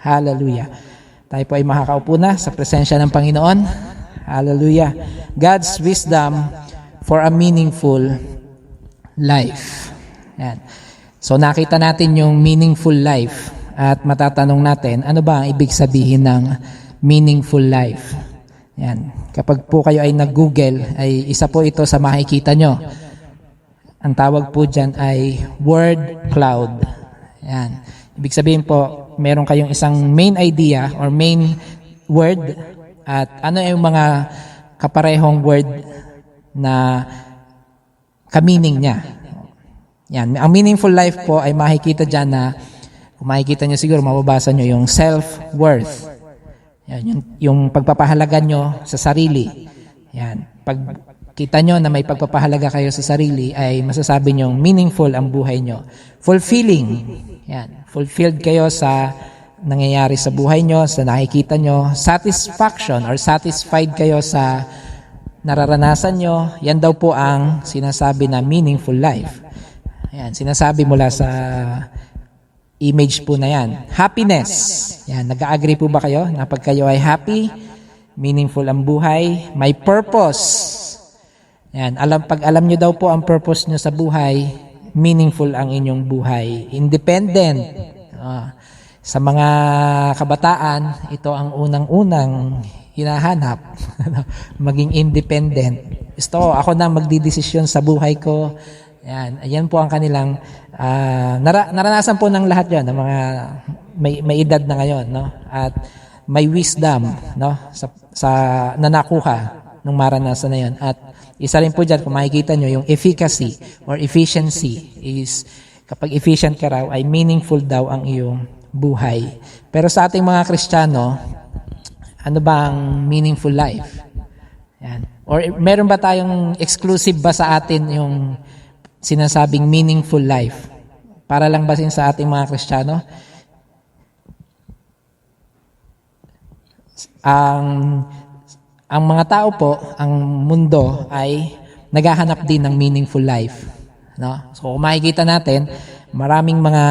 Hallelujah. Tayo po ay makakaupo na sa presensya ng Panginoon. Hallelujah. God's wisdom for a meaningful life. Yan. So nakita natin yung meaningful life at matatanong natin, ano ba ang ibig sabihin ng meaningful life? Yan. Kapag po kayo ay nag-Google, ay isa po ito sa makikita nyo. Ang tawag po dyan ay word cloud. Yan. Ibig sabihin po, meron kayong isang main idea or main word at ano yung mga kaparehong word na ka-meaning niya. Yan. Ang meaningful life po ay makikita dyan na, kung makikita nyo siguro, mababasa nyo yung self-worth. Yan, yung pagpapahalaga nyo sa sarili. Yan. Pag kita nyo na may pagpapahalaga kayo sa sarili, ay masasabi nyo meaningful ang buhay nyo. Fulfilling. Yan. Fulfilled kayo sa nangyayari sa buhay nyo, sa nakikita nyo. Satisfaction or satisfied kayo sa nararanasan nyo. Yan daw po ang sinasabi na meaningful life. Yan. Sinasabi mula sa image po na yan. Happiness. Yan. Nag-agree po ba kayo na pag kayo ay happy, meaningful ang buhay, may purpose. Yan. Pag alam nyo daw po ang purpose nyo sa buhay, meaningful ang inyong buhay. Independent. Sa mga kabataan, ito ang unang-unang hinahanap. Maging independent. Ako na magdidesisyon sa buhay ko. Yan. Ayan po ang kanilang naranasan po ng lahat yan, ng mga may edad na ngayon, no? At may wisdom, no? Sa na nakuha nung maranasan na yan. At isa rin po dyan, kung makikita nyo, yung efficacy or efficiency is, kapag efficient ka raw, ay meaningful daw ang iyong buhay. Pero sa ating mga Kristiyano, ano ba ang meaningful life? Yan. Or meron ba tayong exclusive ba sa atin yung sinasabing meaningful life? Para lang ba sa ating mga Kristiyano? Ang mga tao po, ang mundo ay naghahanap din ng meaningful life. No? So kung makikita natin, maraming mga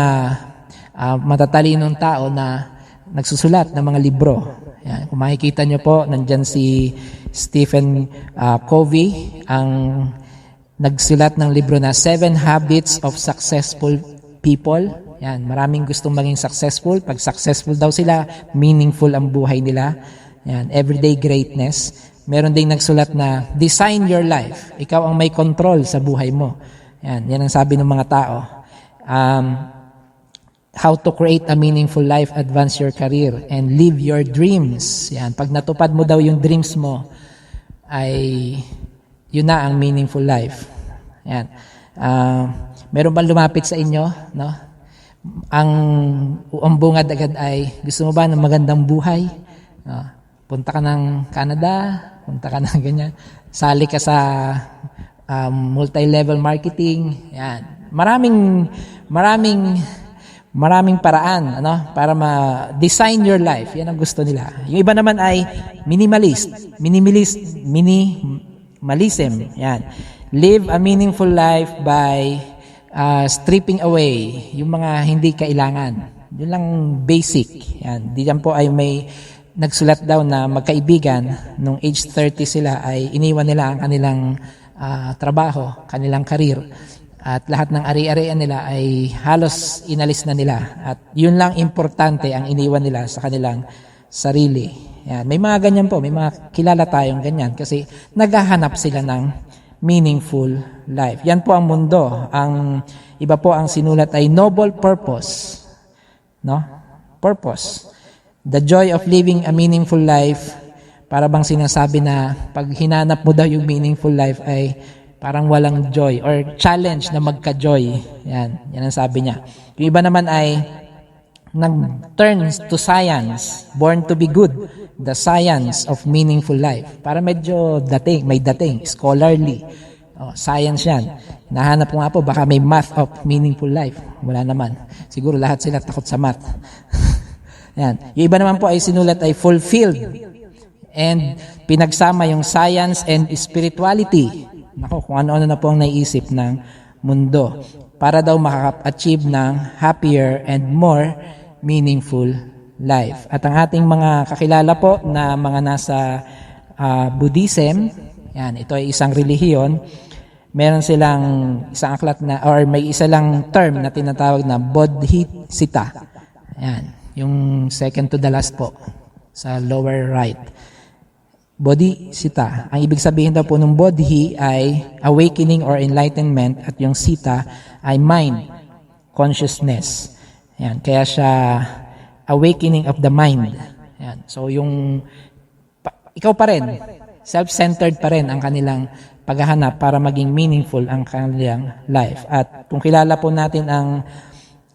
matatalinong tao na nagsusulat ng mga libro. Yan. Kung makikita nyo po, nandyan si Stephen Covey, ang nagsulat ng libro na 7 Habits of Successful People. Yan, maraming gustong maging successful. Pag successful daw sila, meaningful ang buhay nila. Yan, everyday greatness. Meron ding nagsulat na design your life. Ikaw ang may control sa buhay mo. Yan ang sabi ng mga tao. How to create a meaningful life, advance your career, and live your dreams. Yan, pag natupad mo daw yung dreams mo, ay yun na ang meaningful life. Yan. Meron bang lumapit sa inyo, no? Ang bungad agad ay, gusto mo ba ng magandang buhay? Punta ka ng Canada, punta ka ng ganyan. Sali ka sa multi-level marketing. Yan. Maraming paraan, ano, para ma-design your life. Yan ang gusto nila. Yung iba naman ay minimalism. Yan. Live a meaningful life by stripping away yung mga hindi kailangan. Yun lang basic. Yan. Diyan po ay may nagsulat daw na magkaibigan, nung age 30 sila ay iniwan nila ang kanilang trabaho, kanilang karir. At lahat ng ari-arian nila ay halos inalis na nila. At yun lang importante ang iniwan nila sa kanilang sarili. Yan. May mga ganyan po, may mga kilala tayong ganyan kasi naghahanap sila ng meaningful life. Yan po ang mundo. Ang iba po ang sinulat ay noble purpose. No? Purpose. The joy of living a meaningful life, para bang sinasabi na pag hinanap mo daw yung meaningful life ay parang walang joy or challenge na magka-joy. Yan ang sabi niya. Yung iba naman ay nag-turn to science, born to be good, the science of meaningful life. Para medyo may dating, scholarly. Science yan. Nahanap ko nga po, baka may math of meaningful life. Wala naman. Siguro lahat sila takot sa math. Yan. Yung iba naman po ay sinulat ay fulfilled. And pinagsama yung science and spirituality. Nako, kung ano-ano na po ang naiisip ng mundo. Para daw makaka-achieve ng happier and more meaningful life. At ang ating mga kakilala po na mga nasa Buddhism, yan, ito ay isang relihiyon, meron silang isang aklat na, or may isa lang term na tinatawag na Bodhisattva. Yan, yung second to the last po, sa lower right. Bodhisattva. Ang ibig sabihin daw po ng Bodhi ay awakening or enlightenment, at yung Sita ay mind, consciousness. Yan, kaya siya awakening of the mind. Yan. So yung ikaw pa rin, self-centered pa rin ang kanilang paghahanap para maging meaningful ang kanilang life. At kung kilala po natin ang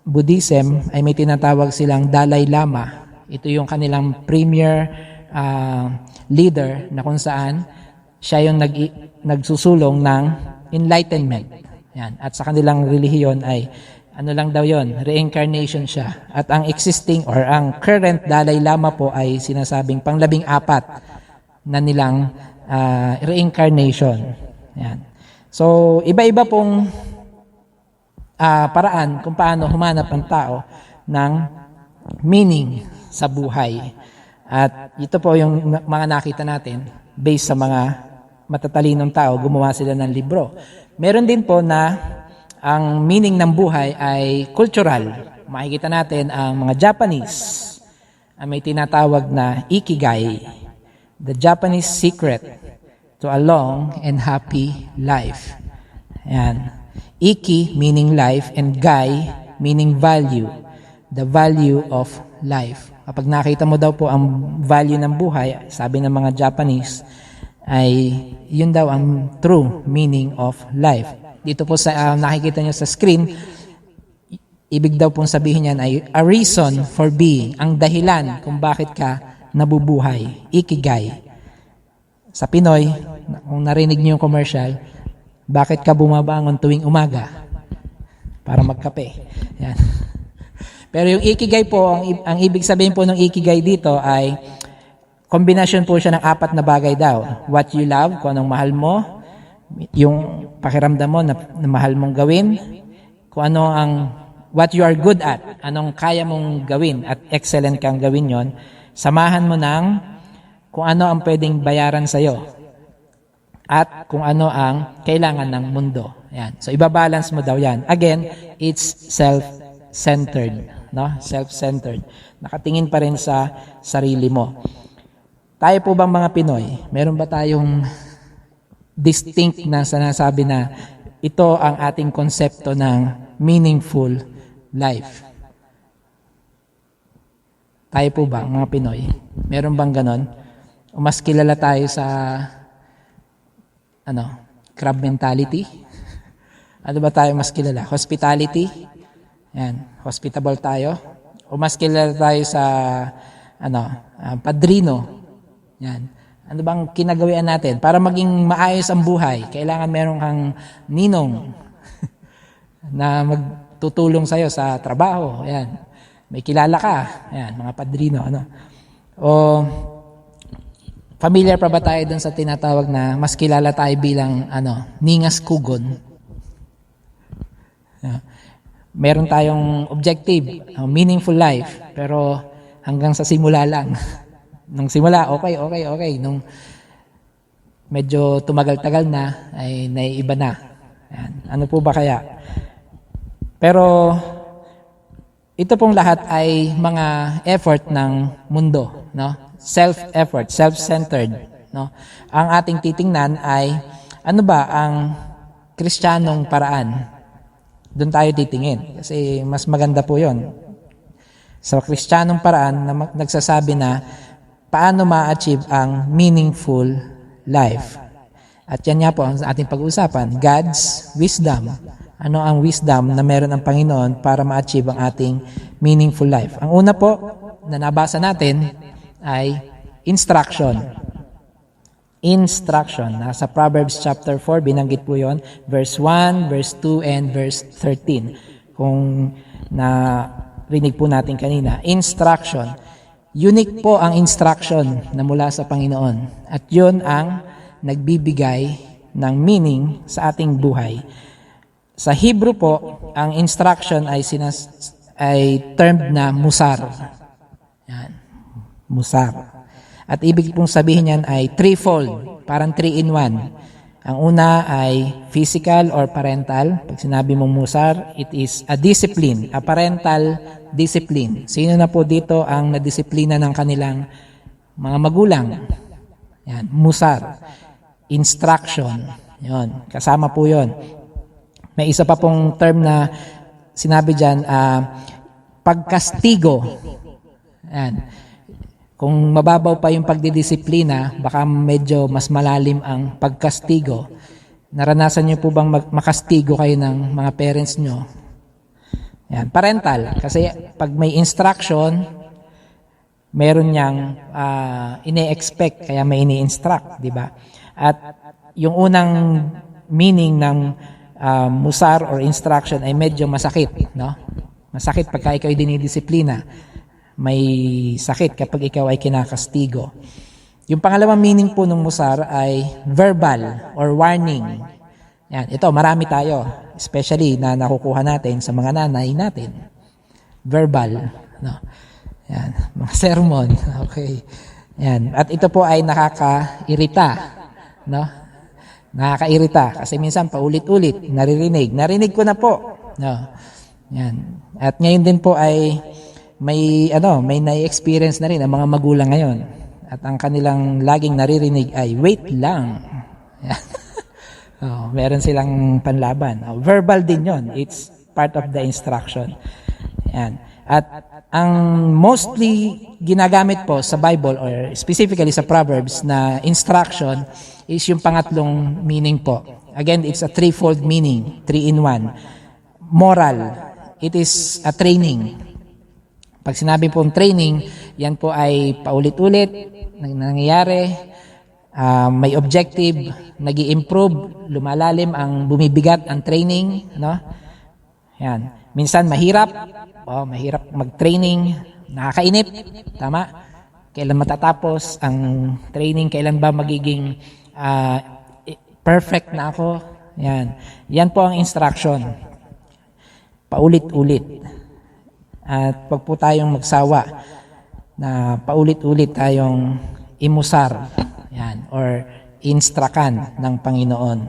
Buddhism, ay may tinatawag silang Dalai Lama. Ito yung kanilang premier leader na kung saan siya yung nagsusulong ng enlightenment. Yan. At sa kanilang relihiyon ay ano lang daw yon, reincarnation siya. At ang existing or ang current Dalai Lama po ay sinasabing pang-14 na nilang reincarnation. Yan. So, iba-iba pong paraan kung paano humanap ang tao ng meaning sa buhay. At ito po yung mga nakita natin based sa mga matatalinong tao, gumawa sila ng libro. Meron din po na ang meaning ng buhay ay cultural. Makikita natin ang mga Japanese, may tinatawag na Ikigai, the Japanese secret to a long and happy life. Ayan. Iki meaning life and Gai meaning value, the value of life. Kapag nakita mo daw po ang value ng buhay, sabi ng mga Japanese, ay yun daw ang true meaning of life. Dito po sa nakikita nyo sa screen, ibig daw pong sabihin yan ay a reason for being, ang dahilan kung bakit ka nabubuhay, Ikigai. Sa Pinoy, kung narinig nyo yung commercial, bakit ka bumabangon tuwing umaga? Para magkape. Yan. Pero yung Ikigai po, ang ibig sabihin po ng Ikigai dito ay kombinasyon po siya ng 4 na bagay daw. What you love, kung anong mahal mo, yung pakiramdam mo na mahal mong gawin, kung ano ang what you are good at, anong kaya mong gawin at excellent kang gawin yon, samahan mo ng kung ano ang pwedeng bayaran sa'yo at kung ano ang kailangan ng mundo. Yan. So ibabalance mo daw yan. Again, it's self-centered, no? Self-centered. Nakatingin pa rin sa sarili mo. Tayo po bang mga Pinoy, meron ba tayong distinct na sinasabi na ito ang ating konsepto ng meaningful life? Tayo po ba, mga Pinoy? Meron bang ganon? O mas kilala tayo sa crab mentality? Ano ba tayo mas kilala? Hospitality? Yan, hospitable tayo? O mas kilala tayo sa padrino? Yan. Ano bang kinagawian natin? Para maging maayos ang buhay, kailangan meron kang ninong na magtutulong sa'yo sa trabaho. Ayan. May kilala ka. Ayan, mga padrino. O, familiar pa ba tayo dun sa tinatawag na mas kilala tayo bilang Ningas Kugon? Meron tayong objective, meaningful life, pero hanggang sa simula lang. Nung simula, okay. Nung medyo tumagal-tagal na, ay naiiba na. Ayan. Ano po ba kaya? Pero, ito pong lahat ay mga effort ng mundo. No? Self-effort, self-centered. No? Ang ating titingnan ay, ano ba ang Kristiyanong paraan? Doon tayo titingin. Kasi mas maganda po yon. Sa Kristiyanong paraan, na nagsasabi na, paano ma-achieve ang meaningful life. At yan nga po ang ating pag-uusapan, God's wisdom. Ano ang wisdom na meron ang Panginoon para ma-achieve ang ating meaningful life? Ang una po na nabasa natin ay instruction. Instruction. Nasa Proverbs chapter 4, binanggit po yon, verse 1, verse 2, and verse 13. Kung narinig po natin kanina, instruction. Unique po ang instruction na mula sa Panginoon. At yun ang nagbibigay ng meaning sa ating buhay. Sa Hebrew po, ang instruction ay termed na musar. Yan. Musar. At ibig pong sabihin yan ay threefold. Parang 3-in-1. Ang una ay physical or parental. Pag sinabi mong musar, it is a discipline, a parental discipline. Sino na po dito ang nadisiplina ng kanilang mga magulang? Yan, musar. Instruction. Yon, kasama po yon. May isa pa pong term na sinabi dyan, pagkastigo. Yan. Kung mababaw pa yung pagdidisiplina, baka medyo mas malalim ang pagkastigo. Naranasan niyo po bang makastigo kayo ng mga parents nyo? Yan, parental. Kasi pag may instruction, meron niyang ine-expect, kaya may ini-instruct, di ba? At yung unang meaning ng musar or instruction ay medyo masakit, no? Masakit pagka ikaw ay dinidisiplina. May sakit kapag ikaw ay kinakastigo. Yung pangalawang meaning po ng musar ay verbal or warning. Yan, ito marami tayo, especially na nakukuha natin sa mga nanay natin. Verbal, no? Yan, mga sermon. Okay. Yan. At ito po ay nakakairita, no? Nakakairita kasi minsan paulit-ulit narinig ko na po, no? Yan. At ngayon din po ay may na-experience na rin ang mga magulang ngayon. At ang kanilang laging naririnig ay wait lang. Yan. Meron silang panlaban. Verbal din 'yon. It's part of the instruction. Yan. At ang mostly ginagamit po sa Bible or specifically sa Proverbs na instruction is yung pangatlong meaning po. Again, it's a threefold meaning, 3-in-1. Moral, it is a training. Pag sinabi pong training, yan po ay paulit-ulit, nangyayari, may objective, nag-i-improve, lumalalim ang bumibigat ang training, no? Yan. Minsan mahirap mag-training, nakakainip, tama? Kailan matatapos ang training, kailan ba magiging perfect na ako? Yan. Yan po ang instruction. Paulit-ulit. At pag po tayong magsawa na paulit-ulit tayong imusar, yan, or instrukan ng Panginoon.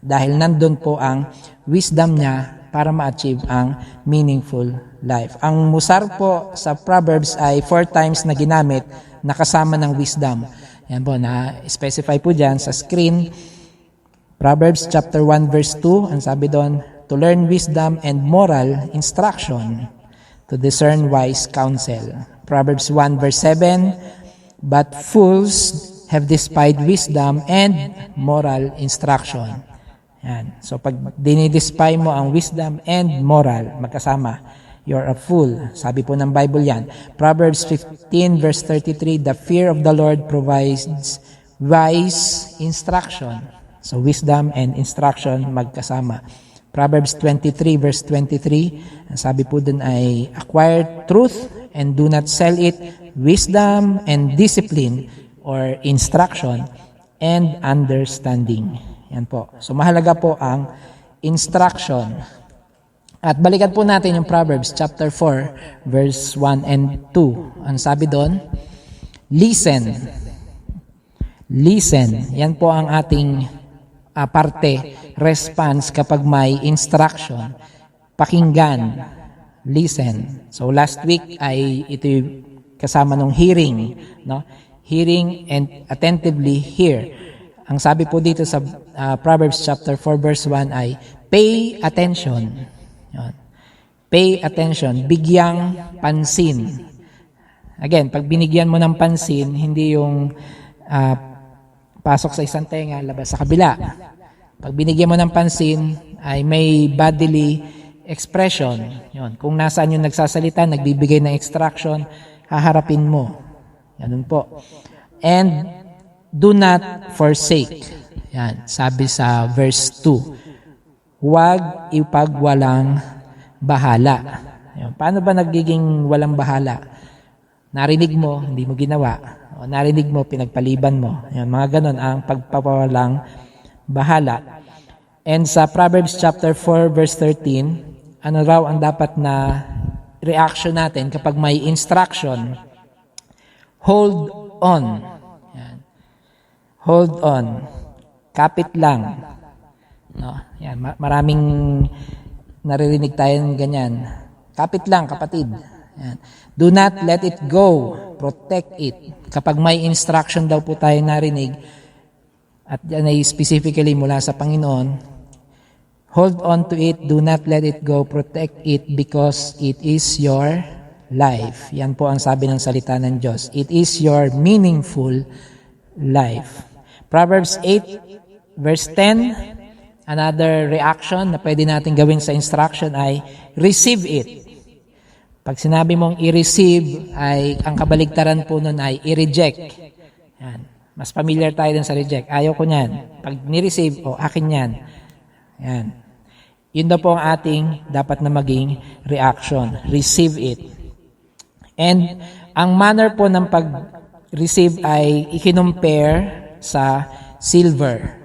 Dahil nandun po ang wisdom niya para ma-achieve ang meaningful life. Ang musar po sa Proverbs ay 4 times na ginamit na kasama ng wisdom. Yan po, na-specify po dyan sa screen. Proverbs chapter 1 verse 2, ang sabi doon, to learn wisdom and moral instruction, to discern wise counsel. Proverbs 1 verse 7, but fools have despised wisdom and moral instruction. Yan. So pag dinidespy mo ang wisdom and moral, magkasama, you're a fool. Sabi po ng Bible yan. Proverbs 15 verse 33, the fear of the Lord provides wise instruction. So wisdom and instruction magkasama. Proverbs 23 verse 23, ang sabi po dun ay acquire truth and do not sell it, wisdom and discipline or instruction and understanding. Yan po. So mahalaga po ang instruction. At balikan po natin yung Proverbs chapter 4 verse 1 and 2. Ang sabi doon, listen. Listen. Yan po ang ating parte, response kapag may instruction. Pakinggan. Listen. So last week ay ito kasama ng hearing, no? Hearing and attentively hear. Ang sabi po dito sa Proverbs chapter 4 verse 1 ay pay attention. Yun. Pay attention, bigyang pansin. Again, pag binigyan mo ng pansin, hindi yung pasok sa isang tenga, labas sa kabila. Pag binigyan mo ng pansin, ay may bodily expression. Yun. Kung nasaan yung nagsasalita, nagbibigay ng instruction, haharapin mo. Ganun po. And do not forsake. Yan, sabi sa verse 2. Huwag ipagwalang bahala. Yan. Paano ba nagiging walang bahala? Narinig mo, hindi mo ginawa. O narinig mo, pinagpaliban mo. Yan, mga ganon ang pagpapawalang bahala. And sa Proverbs chapter 4 verse 13, ano raw ang dapat na reaction natin kapag may instruction, hold on. Yan. Hold on. Kapit lang. No? Yan. Maraming naririnig tayo ng ganyan. Kapit lang, kapatid. Yan. Do not let it go. Protect it. Kapag may instruction daw po tayo narinig, at yan ay specifically mula sa Panginoon, hold on to it, do not let it go, protect it because it is your life. Yan po ang sabi ng salita ng Diyos. It is your meaningful life. Proverbs 8 verse 10, another reaction na pwede natin gawin sa instruction ay receive it. Pag sinabi mong i-receive, ay ang kabaligtaran po nun ay i-reject. Yan. Mas familiar tayo dun sa reject. Ayaw ko niyan. Pag ni-receive, akin yan. Yan. Yun daw po ang ating dapat na maging reaction. Receive it. And ang manner po ng pag-receive ay ikinumpare sa silver.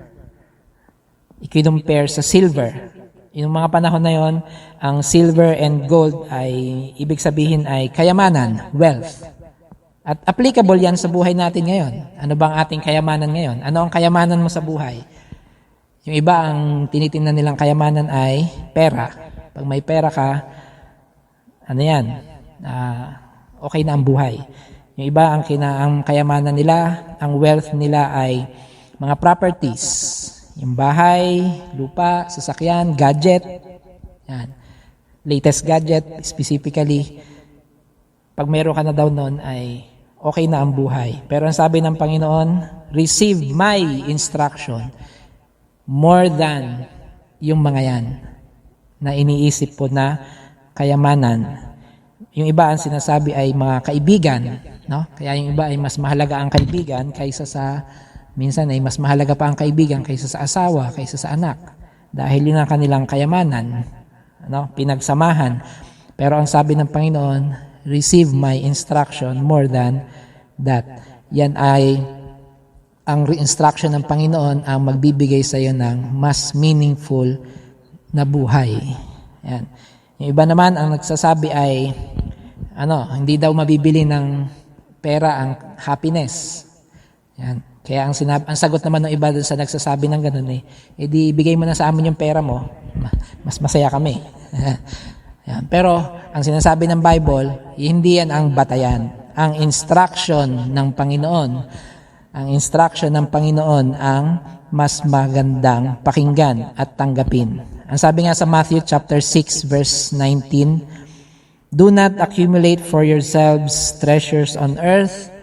Ikinumpare sa silver. Yung mga panahon na yon, ang silver and gold ay ibig sabihin ay kayamanan, wealth. At applicable yan sa buhay natin ngayon. Ano bang ating kayamanan ngayon? Ano ang kayamanan mo sa buhay? Yung iba ang tinitingnan nilang kayamanan ay pera. Pag may pera ka, ano yan? Okay na ang buhay. Yung iba ang kayamanan nila, ang wealth nila ay mga properties. Yung bahay, lupa, sasakyan, gadget. Yan. Latest gadget, specifically. Pag meron ka na daw nun, ay okay na ang buhay. Pero ang sabi ng Panginoon, receive my instruction more than yung mga yan na iniisip po na kayamanan. Yung iba ang sinasabi ay mga kaibigan. No? Kaya yung iba ay mas mahalaga ang kaibigan kaysa sa minsan ay mas mahalaga pa ang kaibigan kaysa sa asawa, kaysa sa anak. Dahil yun ang kanilang kayamanan, pinagsamahan. Pero ang sabi ng Panginoon, receive my instruction more than that. Yan ay ang instruction ng Panginoon ang magbibigay sa iyo ng mas meaningful na buhay. Yan. Yung iba naman ang nagsasabi ay hindi daw mabibili ng pera ang happiness. Yan. Kaya ang sagot naman ng iba doon sa nagsasabi ng ganun di ibigay mo na sa amin yung pera mo, mas masaya kami. Yan. Pero ang sinasabi ng Bible, hindi yan ang batayan. Ang instruction ng Panginoon ang mas magandang pakinggan at tanggapin. Ang sabi nga sa Matthew chapter 6 verse 19, do not accumulate for yourselves treasures on earth,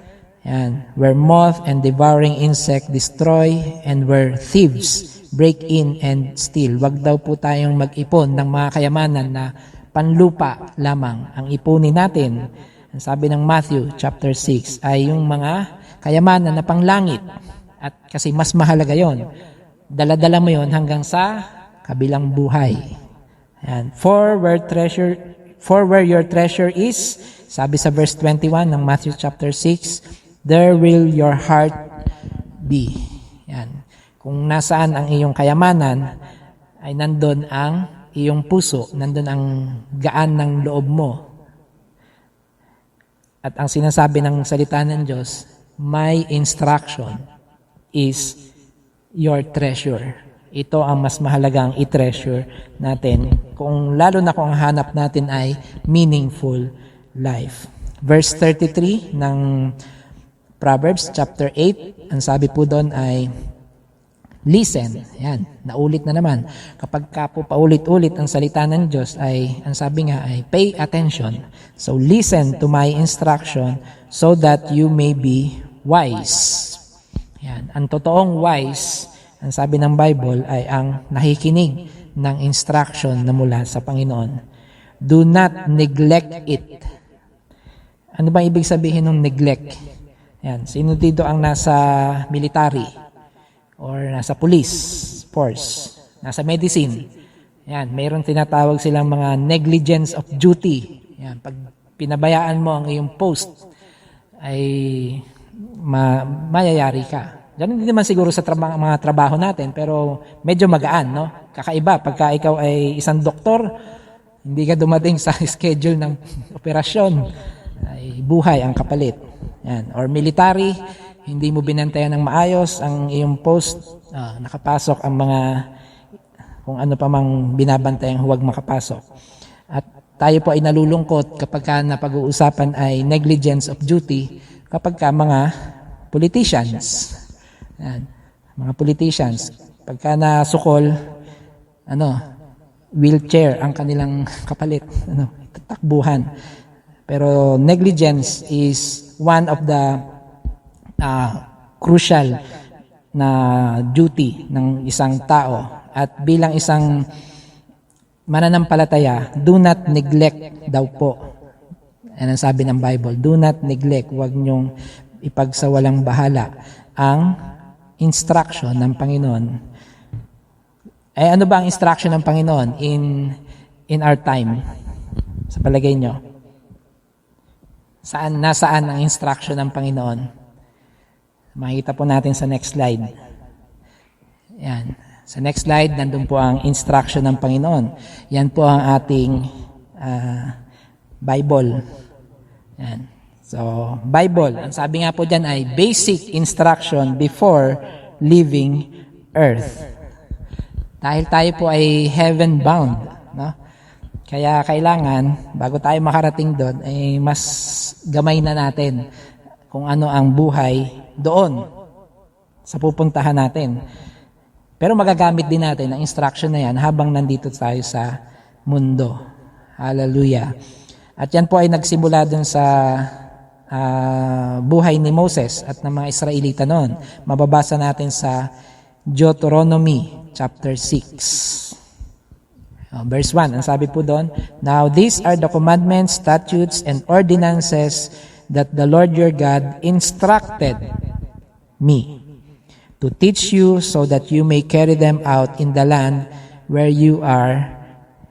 where moth and devouring insect destroy, and where thieves break in and steal. Wag daw po tayong mag-ipon ng mga kayamanan na panlupa lamang. Ang ipunin natin, ang sabi ng Matthew chapter 6, ay yung mga kayamanan na panglangit. At kasi mas mahalaga yon. Dala-dala mo yon hanggang sa kabilang buhay. For where your treasure is, sabi sa verse 21 ng Matthew chapter 6, there will your heart be. Yan. Kung nasaan ang iyong kayamanan, ay nandun ang iyong puso, nandun ang gaan ng loob mo. At ang sinasabi ng salita ng Diyos, my instruction is your treasure. Ito ang mas mahalagang i-treasure natin, lalo na kung ang hanap natin ay meaningful life. Verse 33 ng Proverbs chapter 8, ang sabi po doon ay listen. Yan, naulit na naman. Kapag po paulit-ulit ang salita ng Diyos ay, ang sabi nga ay pay attention. So listen to my instruction so that you may be wise. Yan, ang totoong wise, ang sabi ng Bible ay ang nakikinig ng instruction na mula sa Panginoon. Do not neglect it. Ano ba ibig sabihin ng neglect? Yan, sino dito ang nasa military or nasa police force, nasa medicine? Yan, mayroon tinatawag silang mga negligence of duty. Yan, pag pinabayaan mo ang iyong post ay mayayari ka. Ganun din naman siguro sa mga trabaho natin, pero medyo magaan, no? Kakaiba pagka ikaw ay isang doktor, Hindi ka dumating sa schedule ng operasyon, ay buhay ang kapalit. Yan. Or military, hindi mo binantayan ng maayos ang iyong post, nakapasok ang mga kung ano pa mang binabantayan huwag makapasok. At tayo po ay nalulungkot kapag ka napag-uusapan ay negligence of duty kapag ka mga politicians. Yan. Mga politicians, pagka nasukol, wheelchair ang kanilang kapalit, takbuhan. Pero negligence is one of the crucial na duty ng isang tao. At bilang isang mananampalataya, do not neglect daw po. Yan ang sabi ng Bible, do not neglect, huwag niyong ipagsawalang bahala ang instruction ng Panginoon. Ano ba ang instruction ng Panginoon in our time? Sa palagay nyo? Nasaan ang instruction ng Panginoon? Makikita po natin sa next slide. Yan. Sa next slide, nandun po ang instruction ng Panginoon. Yan po ang ating Bible. Yan. So, Bible, ang sabi nga po dyan ay basic instruction before leaving earth. Dahil tayo po ay heaven-bound, no? Kaya kailangan, bago tayo makarating doon, ay mas gamay na natin kung ano ang buhay doon sa pupuntahan natin. Pero magagamit din natin ang instruction na yan habang nandito tayo sa mundo. Hallelujah. At yan po ay nagsimula dun sa buhay ni Moses at ng mga Israelita noon. Mababasa natin sa Deuteronomy chapter 6. Verse 1, ang sabi po doon, now these are the commandments, statutes, and ordinances that the Lord your God instructed me to teach you so that you may carry them out in the land where you are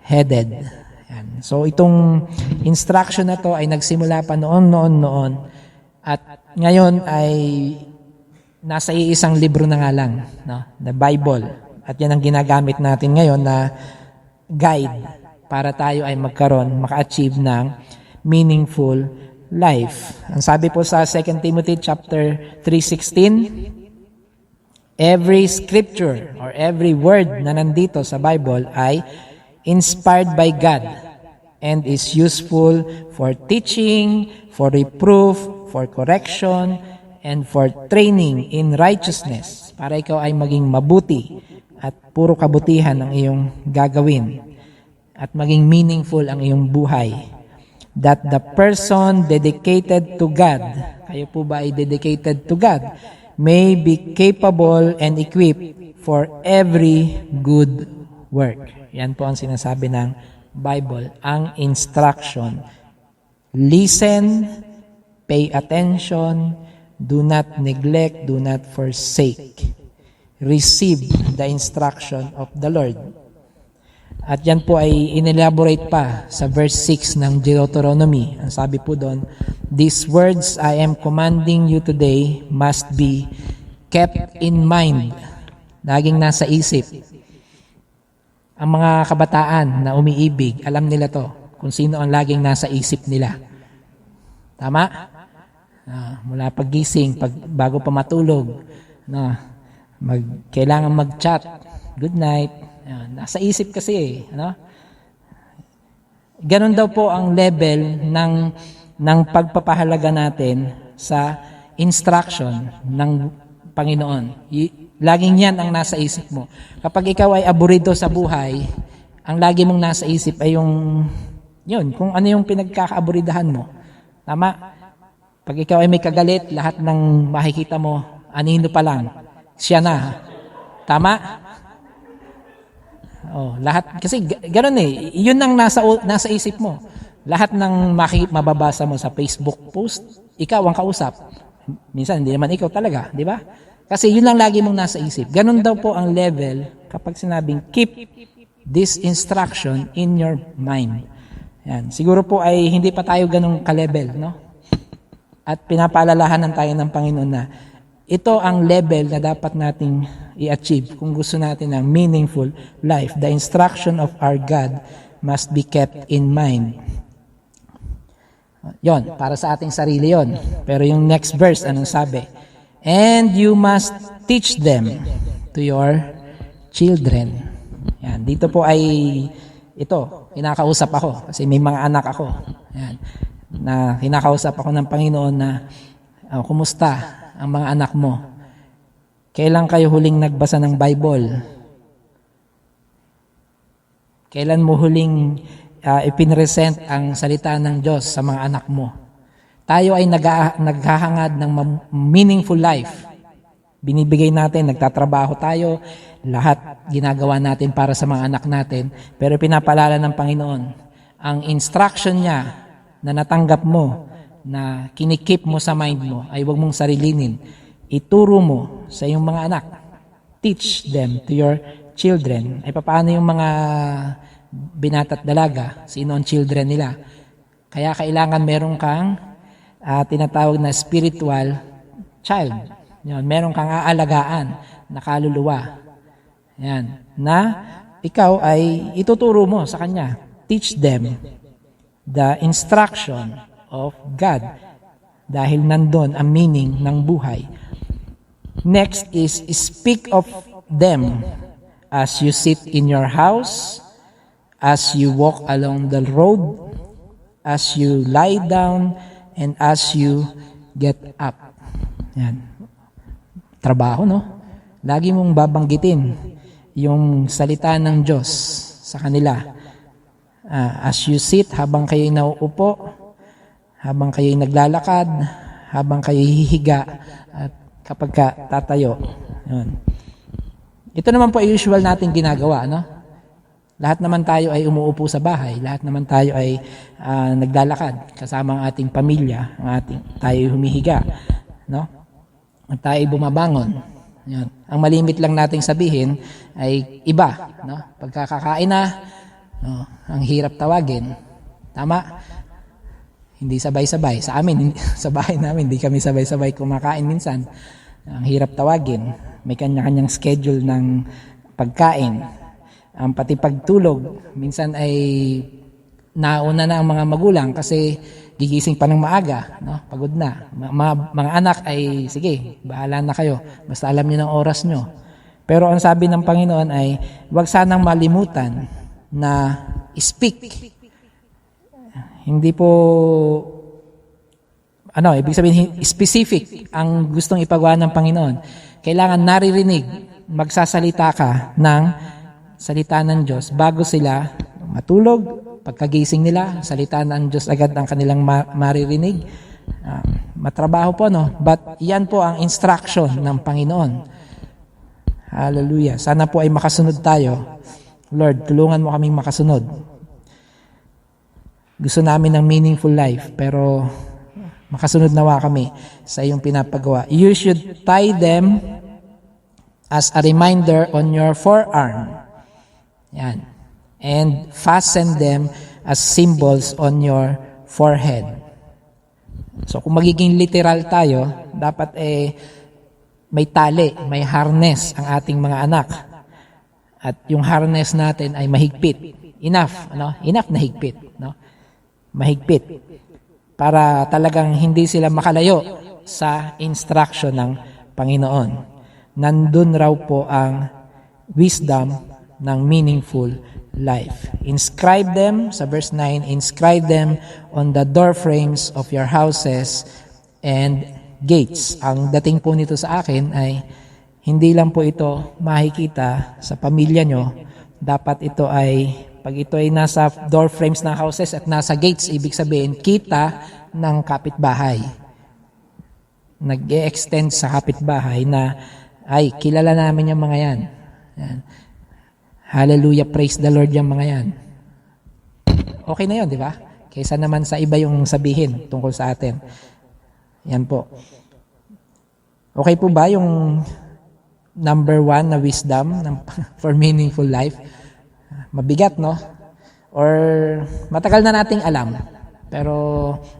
headed. Yan. So itong instruction na to ay nagsimula pa noon at ngayon ay nasa iisang libro na nga lang, no? The Bible. At yan ang ginagamit natin ngayon na guide para tayo ay maka-achieve ng meaningful life. Ang sabi po sa 2 Timothy chapter 3:16, every scripture or every word na nandito sa Bible ay inspired by God and is useful for teaching, for reproof, for correction, and for training in righteousness, para ikaw ay maging mabuti at puro kabutihan ang iyong gagawin at maging meaningful ang iyong buhay. That the person dedicated to God, kayo po ba ay dedicated to God, may be capable and equipped for every good work. Yan po ang sinasabi ng Bible, ang instruction. Listen, pay attention, do not neglect, do not forsake. Receive the instruction of the Lord. At yan po ay inelaborate pa sa verse 6 ng Deuteronomy. Ang sabi po doon, these words I am commanding you today must be kept in mind. Laging nasa isip. Ang mga kabataan na umiibig, alam nila to, kung sino ang laging nasa isip nila. Tama? Mula paggising, bago pa matulog, kailangan mag-chat, good night. Nasa isip kasi Ganon daw po ang level ng pagpapahalaga natin sa instruction ng Panginoon. Laging yan ang nasa isip mo. Kapag ikaw ay aburido sa buhay, ang lagi mong nasa isip ay yun, kung ano yung pinagkakaaburidahan mo. Tama? Pag ikaw ay may kagalit, lahat ng makikita mo, anino pa lang, siya na. Tama? Lahat, kasi gano'n yun ang nasa isip mo. Lahat ng mababasa mo sa Facebook post, ikaw ang kausap. Minsan, hindi naman ikaw talaga, di ba? Kasi yun lang lagi mong nasa isip. Ganon daw po ang level kapag sinabing, keep this instruction in your mind. Yan. Siguro po ay hindi pa tayo ganong ka-level, no? At pinapaalalahanan tayo ng Panginoon na ito ang level na dapat nating i-achieve kung gusto natin ng meaningful life. The instruction of our God must be kept in mind. Yon, para sa ating sarili yon. Pero yung next verse, anong sabi? And you must teach them to your children. Yan, dito po ay kinakausap ako kasi may mga anak ako. Yan, na kinakausap ako ng Panginoon na kumusta ang mga anak mo? Kailan kayo huling nagbasa ng Bible? Kailan mo huling ipinresent ang salita ng Diyos sa mga anak mo? Tayo ay naghahangad ng meaningful life. Binibigay natin, nagtatrabaho tayo, lahat ginagawa natin para sa mga anak natin, pero pinapaalala ng Panginoon, ang instruction niya na natanggap mo, na kinikip mo sa mind mo, ay huwag mong sarilinin. Ituro mo sa iyong mga anak. Teach them to your children. Ay paano yung mga binata at dalaga? Sino ang children nila? Kaya kailangan meron kang tinatawag na spiritual child. Yan, meron kang aalagaan na kaluluwa. Yan, na ikaw ay ituturo mo sa kanya. Teach them the instruction of God. Dahil nandun ang meaning ng buhay. Next is speak of them as you sit in your house, as you walk along the road, as you lie down, and as you get up. Yan. Trabaho, no? Lagi mong babanggitin yung salita ng Diyos sa kanila. As you sit, habang kayo'y nauupo, habang kayo'y naglalakad, habang kayo'y hihiga, at kapag ka tatayo. Yun. Ito naman po ay usual natin ginagawa, no? Lahat naman tayo ay umuupo sa bahay, lahat naman tayo ay naglalakad kasama ang ating pamilya, tayo ay humihiga, no? At tayo ay bumabangon. Yan. Ang malimit lang nating sabihin ay iba, no? Pagkakakain na, no, ang hirap tawagin. Tama? Hindi sabay-sabay. Sa amin, sa bahay namin, hindi kami sabay-sabay kumakain minsan. Ang hirap tawagin. May kanya-kanyang schedule ng pagkain. Ang pati pagtulog, minsan ay nauna na ang mga magulang kasi gigising pa ng maaga, no? Pagod na. Mga anak ay, sige, bahala na kayo. Basta alam niyo ng oras niyo. Pero ang sabi ng Panginoon ay, huwag sanang malimutan na speak. Hindi po, ibig sabihin, specific ang gustong ipagawa ng Panginoon. Kailangan naririnig, magsasalita ka ng salita ng Diyos bago sila matulog. Pagkagising nila, salita ng Diyos agad ang kanilang maririnig. Matrabaho po, no? But yan po ang instruction ng Panginoon. Hallelujah. Sana po ay makasunod tayo. Lord, tulungan mo kaming makasunod. Gusto namin ng meaningful life, pero makasunod nawa kami sa iyong pinapagawa. You should tie them as a reminder on your forearm. Yan. And fasten them as symbols on your forehead. So kung magiging literal tayo, dapat may tali, may harness ang ating mga anak. At yung harness natin ay mahigpit. Enough na higpit, no? Mahigpit. Para talagang hindi sila makalayo sa instruction ng Panginoon. Nandun raw po ang wisdom ng meaningful life. Inscribe them, sa verse 9, inscribe them on the door frames of your houses and gates. Ang dating po nito sa akin ay hindi lang po ito makikita sa pamilya nyo. Dapat ito ay, pag ito ay nasa door frames ng houses at nasa gates, ibig sabihin, kita ng kapitbahay. Nag-e-extend sa kapitbahay na, ay, kilala namin yung mga yan. Yan. Hallelujah, praise the Lord yung mga yan. Okay na yun, di ba? Kaysa naman sa iba yung sabihin tungkol sa atin. Yan po. Okay po ba yung number 1 na wisdom for meaningful life? Mabigat, no? Or matagal na nating alam. Pero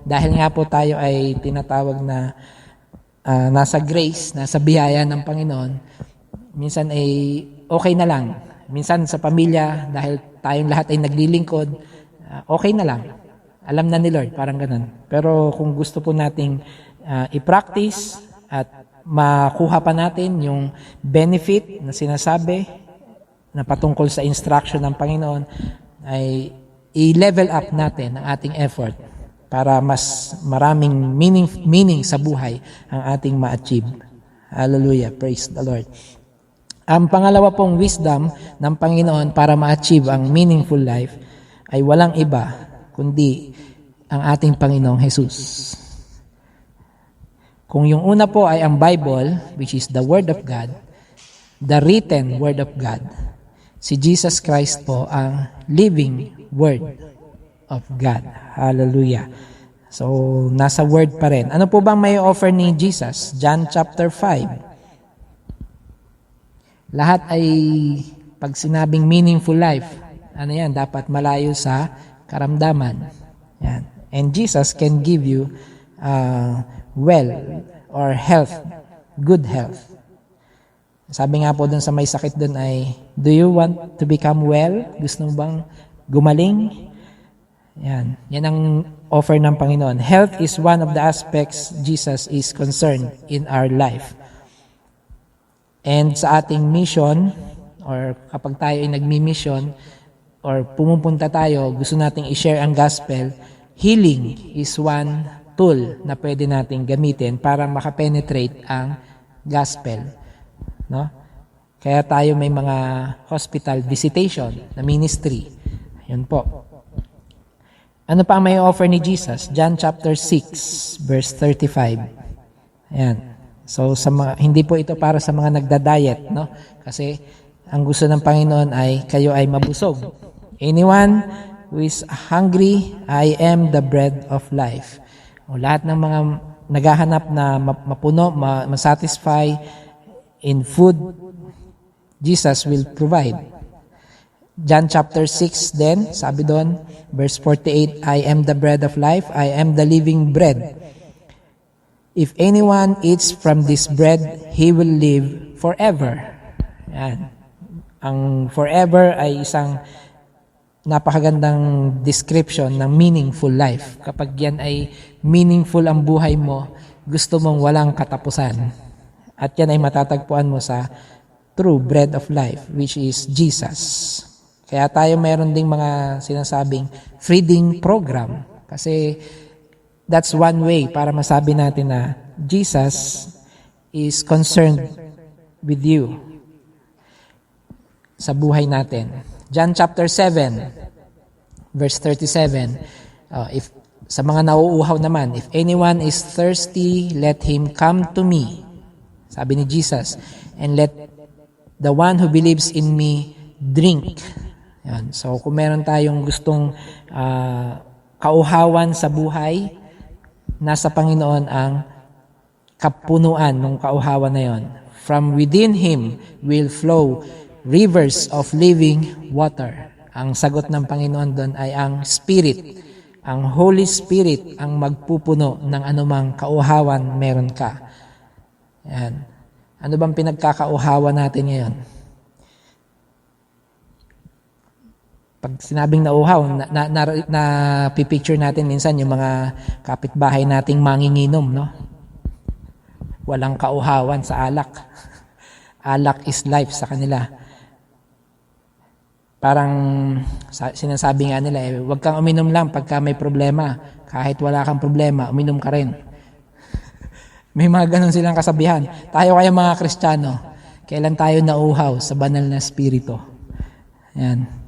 dahil nga po tayo ay tinatawag na nasa grace, nasa biyaya ng Panginoon, minsan ay okay na lang. Minsan sa pamilya, dahil tayong lahat ay naglilingkod, okay na lang. Alam na ni Lord, parang ganun. Pero kung gusto po nating i-practice at makuha pa natin yung benefit na sinasabi na patungkol sa instruction ng Panginoon, ay i-level up natin ang ating effort para mas maraming meaning sa buhay ang ating ma-achieve. Hallelujah. Praise the Lord. Ang pangalawa pong wisdom ng Panginoon para ma-achieve ang meaningful life ay walang iba kundi ang ating Panginoong Jesus. Kung yung una po ay ang Bible, which is the Word of God, the written Word of God, si Jesus Christ po ang living Word of God. Hallelujah. So, nasa Word pa rin. Ano po bang may offer ni Jesus? John chapter 5. Lahat ay, pag sinabing meaningful life, ano yan, dapat malayo sa karamdaman. Yan. And Jesus can give you well or health, good health. Sabi nga po dun sa may sakit dun ay, do you want to become well? Gusto mo bang gumaling? Yan. Yan ang offer ng Panginoon. Health is one of the aspects Jesus is concerned in our life. And sa ating mission, or kapag tayo ay nagmi-mission, or pumupunta tayo, gusto nating i-share ang gospel, healing is one tool na pwede nating gamitin para makapenetrate ang gospel. No? Kaya tayo may mga hospital visitation na ministry. Yun po. Ano pa ang may offer ni Jesus? John chapter 6, verse 35. Ayan. So, hindi po ito para sa mga nagda-diet, no? Kasi ang gusto ng Panginoon ay kayo ay mabusog. Anyone who is hungry, I am the bread of life. O lahat ng mga naghahanap na mapuno, masatisfy in food, Jesus will provide. John chapter 6 then, sabi doon, verse 48, I am the bread of life, I am the living bread. If anyone eats from this bread, he will live forever. Yan. Ang forever ay isang napakagandang description ng meaningful life. Kapag yan ay meaningful ang buhay mo, gusto mong walang katapusan. At yan ay matatagpuan mo sa true bread of life, which is Jesus. Kaya tayo mayroon ding mga sinasabing feeding program. Kasi that's one way para masabi natin na Jesus is concerned with you sa buhay natin. John chapter 7, verse 37. If sa mga nauuhaw naman, if anyone is thirsty, let him come to me. Sabi ni Jesus, and let the one who believes in me drink. Yan. So kung meron tayong gustong kauhawan sa buhay, nasa Panginoon ang kapunuan ng kauhawan na yon. From within Him will flow rivers of living water. Ang sagot ng Panginoon doon ay ang Spirit. Ang Holy Spirit ang magpupuno ng anumang kauhawan meron ka. Yan. Ano bang pinagkakauhawan natin ngayon? Pag sinabing nauhaw, na-picture natin minsan yung mga kapitbahay nating manginginom, no? Walang kauhawan sa alak. Alak is life sa kanila. Parang sinasabi nga nila, huwag kang uminom lang pagka may problema. Kahit wala kang problema, uminom ka rin. May mga ganun silang kasabihan. Tayo kaya mga Kristiyano, kailan tayo nauhaw sa banal na spirito? Yan.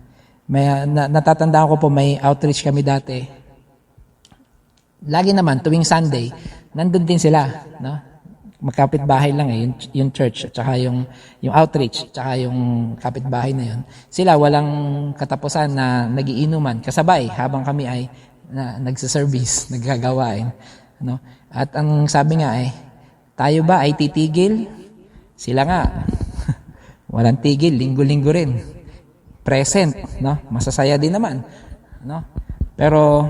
Natatandaan ko po, may outreach kami dati. Lagi naman, tuwing Sunday, nandun din sila. No? Magkapit-bahay lang yung church, at saka yung outreach, at saka yung kapit-bahay na yun. Sila walang katapusan na nagiinuman, kasabay habang kami ay nagsiservice, naggagawain. No? At ang sabi nga tayo ba ay titigil? Sila nga, walang tigil, linggo-linggo rin. Present, no? Masasaya din naman, no? Pero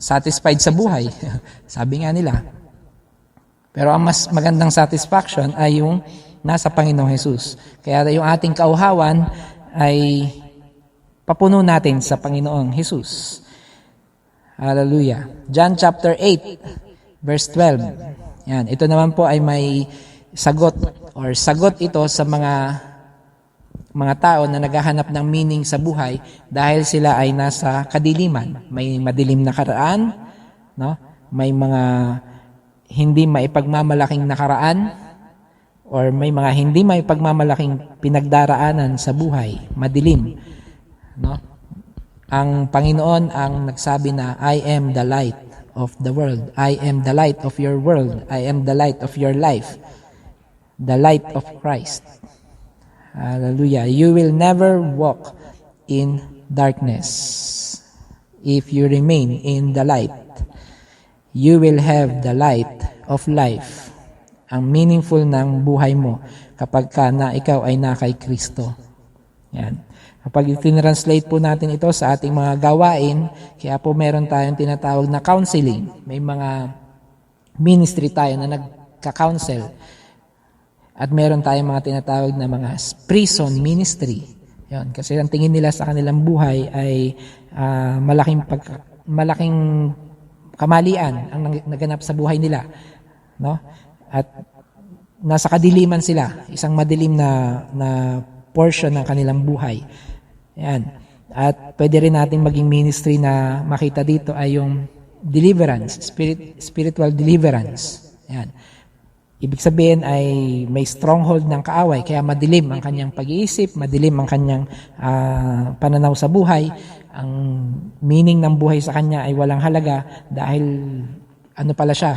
satisfied sa buhay, sabi nga nila. Pero ang mas magandang satisfaction ay yung nasa Panginoong Jesus. Kaya yung ating kauhawan ay papuno natin sa Panginoong Hesus. Hallelujah. John chapter 8, verse 12. Yan, ito naman po ay may sagot ito sa mga tao na naghahanap ng meaning sa buhay dahil sila ay nasa kadiliman. May madilim na nakaraan, no? May mga hindi maipagmamalaking nakaraan or may mga hindi maipagmamalaking pinagdaraanan sa buhay, madilim, no? Ang Panginoon ang nagsabi na, I am the light of the world. I am the light of your world. I am the light of your life. The light of Christ. Hallelujah. You will never walk in darkness if you remain in the light. You will have the light of life. Ang meaningful ng buhay mo kapag na ikaw ay na kay Kristo. Yan. Kapag i-translate po natin ito sa ating mga gawain, kaya po meron tayong tinatawag na counseling. May mga ministry tayo na nagka-counsel. At meron tayong mga tinatawag na mga prison ministry. Yun, kasi ang tingin nila sa kanilang buhay ay malaking kamalian ang naganap sa buhay nila, no? At nasa kadiliman sila, isang madilim na portion ng kanilang buhay. Yan. At pwede rin natin maging ministry na makita dito ay yung deliverance, spiritual deliverance. Yan. Ibig sabihin ay may stronghold ng kaaway, kaya madilim ang kanyang pag-iisip, madilim ang kanyang pananaw sa buhay. Ang meaning ng buhay sa kanya ay walang halaga dahil pala siya,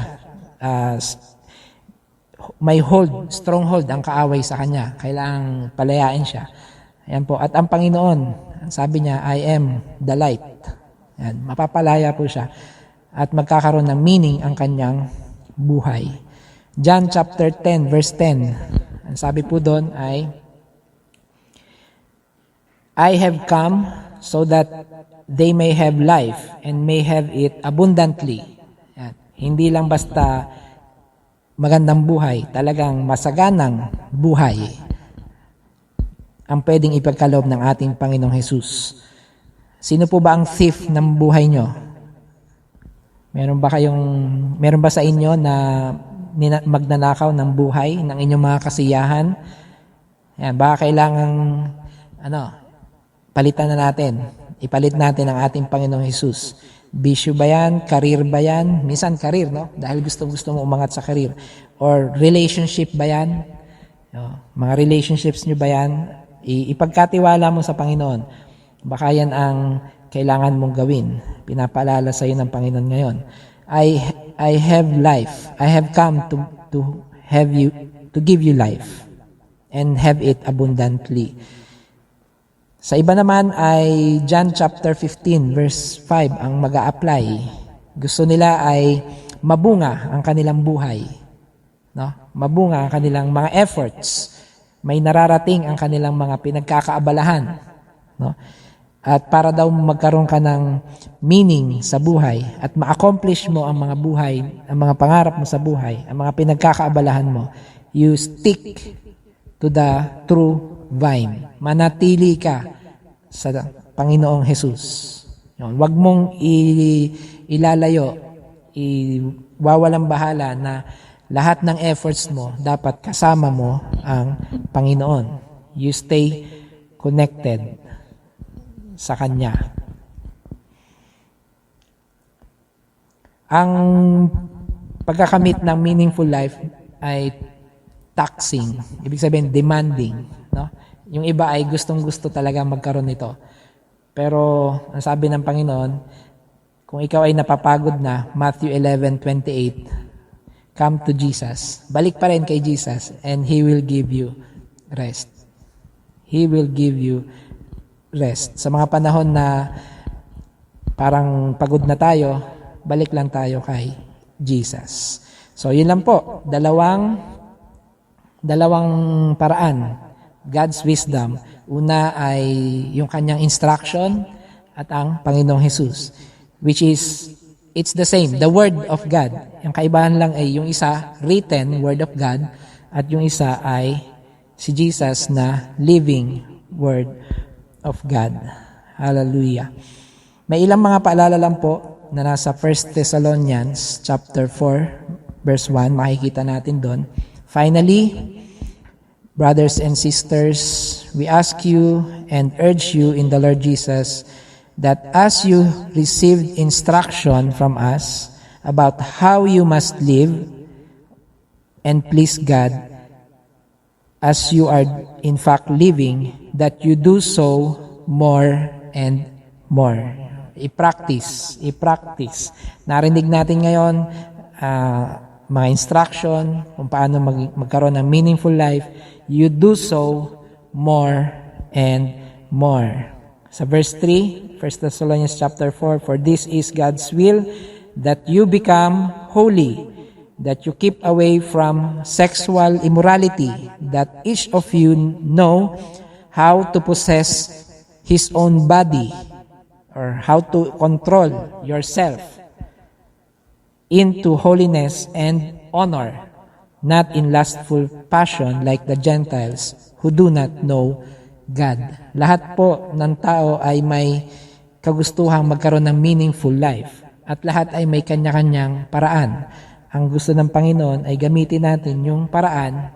may stronghold ang kaaway sa kanya. Kailangang palayain siya. Ayan po. At ang Panginoon, sabi niya, I am the light. Ayan, mapapalaya po siya. At magkakaroon ng meaning ang kanyang buhay. John chapter 10, verse 10. Ang sabi po doon ay, I have come so that they may have life and may have it abundantly. Ayan. Hindi lang basta magandang buhay, talagang masaganang buhay ang pwedeng ipagkaloob ng ating Panginoong Hesus. Sino po ba ang thief ng buhay nyo? Meron ba sa inyo na magnanakaw ng buhay, ng inyong mga kasiyahan? Yan, baka kailangang palitan na natin. Ipalit natin ang ating Panginoong Hesus. Bisyo ba yan? Career ba yan? Minsan career, no? Dahil gusto mo umangat sa career. Or relationship ba yan? Mga relationships nyo ba yan? Ipagkatiwala mo sa Panginoon. Baka yan ang kailangan mong gawin. Pinapaalala sa iyo ng Panginoon ngayon. I have life. I have come to give you life and have it abundantly. Sa iba naman ay John chapter 15 verse 5 ang mag-a-apply. Gusto nila ay mabunga ang kanilang buhay. No? Mabunga ang kanilang mga efforts. May nararating ang kanilang mga pinagkakaabalahan. No? At para daw magkaroon ka ng meaning sa buhay at ma-accomplish mo ang mga buhay, ang mga pangarap mo sa buhay, ang mga pinagkakaabalahan mo, you stick to the true vine. Manatili ka sa Panginoong Hesus. Huwag mong ilalayo, iwawalang bahala na lahat ng efforts mo, dapat kasama mo ang Panginoon. You stay connected sa Kanya. Ang pagkakamit ng meaningful life ay taxing. Ibig sabihin, demanding. No? Yung iba ay gustong-gusto talaga magkaroon nito. Pero, ang sabi ng Panginoon, kung ikaw ay napapagod na, Matthew 11:28, come to Jesus. Balik pa rin kay Jesus and He will give you rest. He will give you rest. Sa mga panahon na parang pagod na tayo, balik lang tayo kay Jesus. So, yun lang po. Dalawang paraan. God's wisdom. Una ay yung kanyang instruction at ang Panginoong Jesus. Which is, it's the same. The Word of God. Yung kaibahan lang ay yung isa, written Word of God, at yung isa ay si Jesus na living Word of God. Hallelujah. May ilang mga paalala lang po na nasa 1 Thessalonians chapter 4 verse 1, makikita natin doon. Finally, brothers and sisters, we ask you and urge you in the Lord Jesus that as you received instruction from us about how you must live and please God, as you are in fact living, that you do so more and more. I-practice. Narinig natin ngayon mga instruction kung paano magkaroon ng meaningful life. You do so more and more. Sa verse 3, 1 Thessalonians chapter 4, for this is God's will, that you become holy, that you keep away from sexual immorality, that each of you know how to possess his own body, or how to control yourself into holiness and honor, not in lustful passion like the Gentiles who do not know God. Lahat po ng tao ay may kagustuhang magkaroon ng meaningful life at lahat ay may kanya-kanyang paraan. Ang gusto ng Panginoon ay gamitin natin yung paraan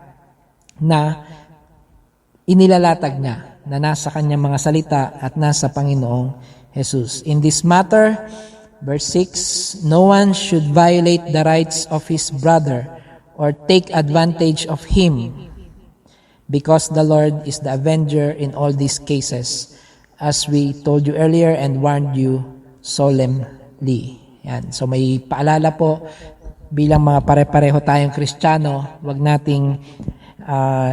na inilalatag niya, na nasa kanyang mga salita at nasa Panginoong Jesus. In this matter, verse 6, no one should violate the rights of his brother or take advantage of him, because the Lord is the avenger in all these cases, as we told you earlier and warned you solemnly. Yan. So may paalala po, bilang mga pare-pareho tayong Kristiyano, wag nating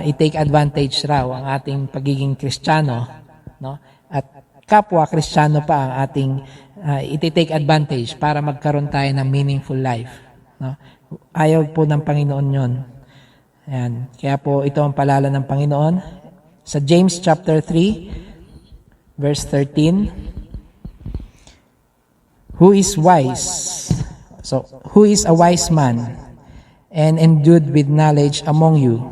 i-take advantage raw ang ating pagiging Kristiyano, no? At kapwa Kristiyano pa ang ating iti-take advantage para magkaroon tayo ng meaningful life, no? Ayaw po ng Panginoon yon. Ayan. Kaya po ito ang paalala ng Panginoon. Sa James chapter 3, verse 13, who is wise? So, who is a wise man and endued with knowledge among you?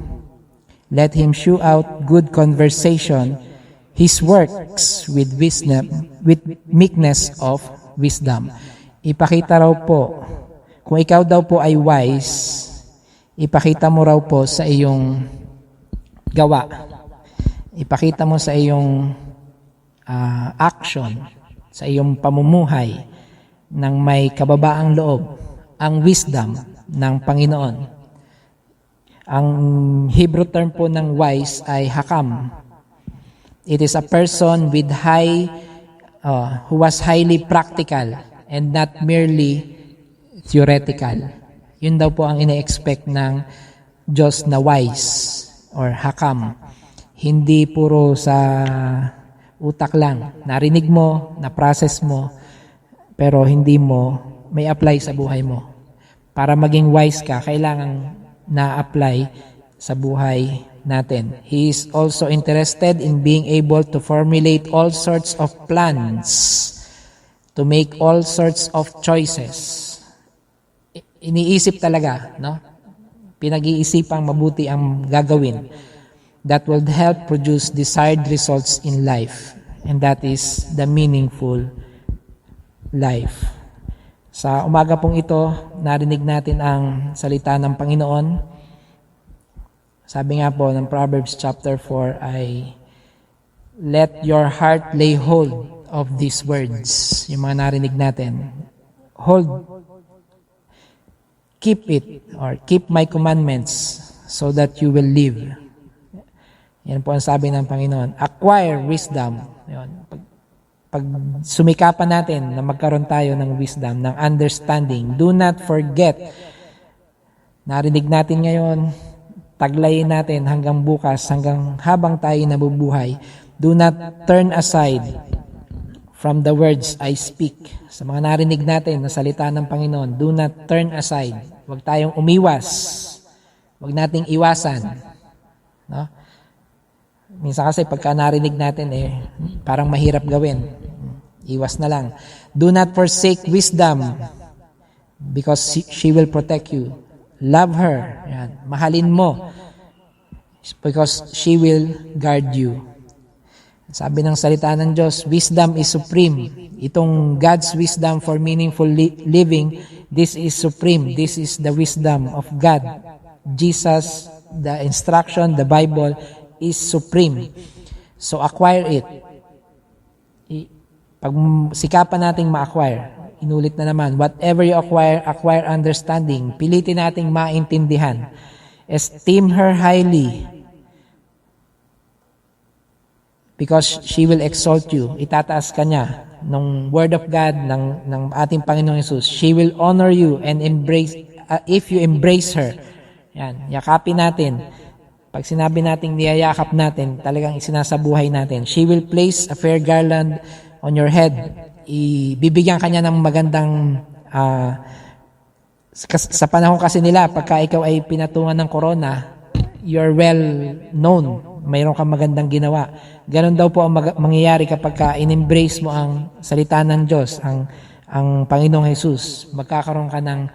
Let him shew out good conversation, his works with wisdom, with meekness of wisdom. Ipakita raw po, kung ikaw daw po ay wise, ipakita mo raw po sa iyong gawa. Ipakita mo sa iyong action, sa iyong pamumuhay ng may kababaang loob, ang wisdom ng Panginoon. Ang Hebrew term po ng wise ay hakam. It is a person with who was highly practical and not merely theoretical. Yun daw po ang ine-expect ng Diyos na wise or hakam. Hindi puro sa utak lang. Narinig mo, na-process mo, pero hindi mo may apply sa buhay mo. Para maging wise ka, kailangan na-apply sa buhay natin. He is also interested in being able to formulate all sorts of plans, to make all sorts of choices. Iniisip talaga, no? Pinag-iisipang mabuti ang gagawin that will help produce desired results in life, and that is the meaningful life. Sa umaga pong ito, narinig natin ang salita ng Panginoon. Sabi nga po ng Proverbs chapter 4 ay, let your heart lay hold of these words. Yung mga narinig natin. Keep it, or keep my commandments so that you will live. Yan po ang sabi ng Panginoon. Acquire wisdom. Yun. Pag sumikapan natin na magkaroon tayo ng wisdom, ng understanding, do not forget. Narinig natin ngayon, taglayin natin hanggang bukas, hanggang habang tayo nabubuhay. Do not turn aside from the words I speak. Sa mga narinig natin na salita ng Panginoon, do not turn aside. Huwag tayong umiwas. Huwag nating iwasan. No? Minsan kasi pagka narinig natin, parang mahirap gawin. Iwas na lang. Do not forsake wisdom because she will protect you. Love her. Yan. Mahalin mo because she will guard you. Sabi ng salita ng Diyos, wisdom is supreme. Itong God's wisdom for meaningful living, this is supreme. This is the wisdom of God. Jesus, the instruction, the Bible is supreme. So acquire it. Pag sikapan nating ma-acquire, inulit na naman, whatever you acquire understanding. Pilitin nating maintindihan. Esteem her highly, because she will exalt you. Itataas ka niya ng Word of God, ng ating Panginoong Hesus. She will honor you and embrace, if you embrace her. Yan, yakapin natin. Pag sinabi nating niyayakap natin, talagang isinasabuhay natin. She will place a fair garland on your head. Ibibigyan ka niya ng magandang, sa panahon kasi nila, pagka ikaw ay pinatungan ng corona, you're well known. Mayroon kang magandang ginawa. Ganon daw po ang mangyayari kapag in-embrace mo ang salita ng Diyos, ang Panginoong Hesus. Magkakaroon ka ng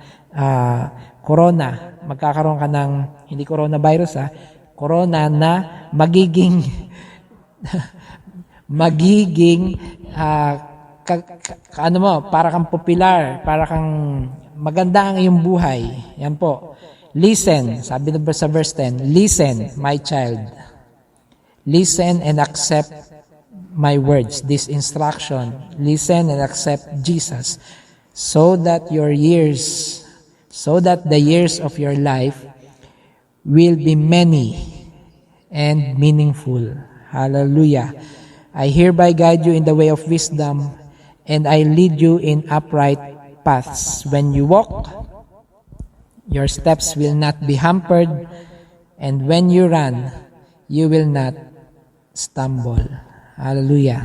corona, magkakaroon ka ng, hindi coronavirus corona na magiging para kang popular, para kang maganda ang iyong buhay. Yan po. Listen, sabi sa verse 10, listen, my child. Listen and accept my words, this instruction. Listen and accept Jesus, so that the years of your life will be many and meaningful. Hallelujah. I hereby guide you in the way of wisdom, and I lead you in upright paths. When you walk, your steps will not be hampered, and when you run, you will not stumble. Hallelujah.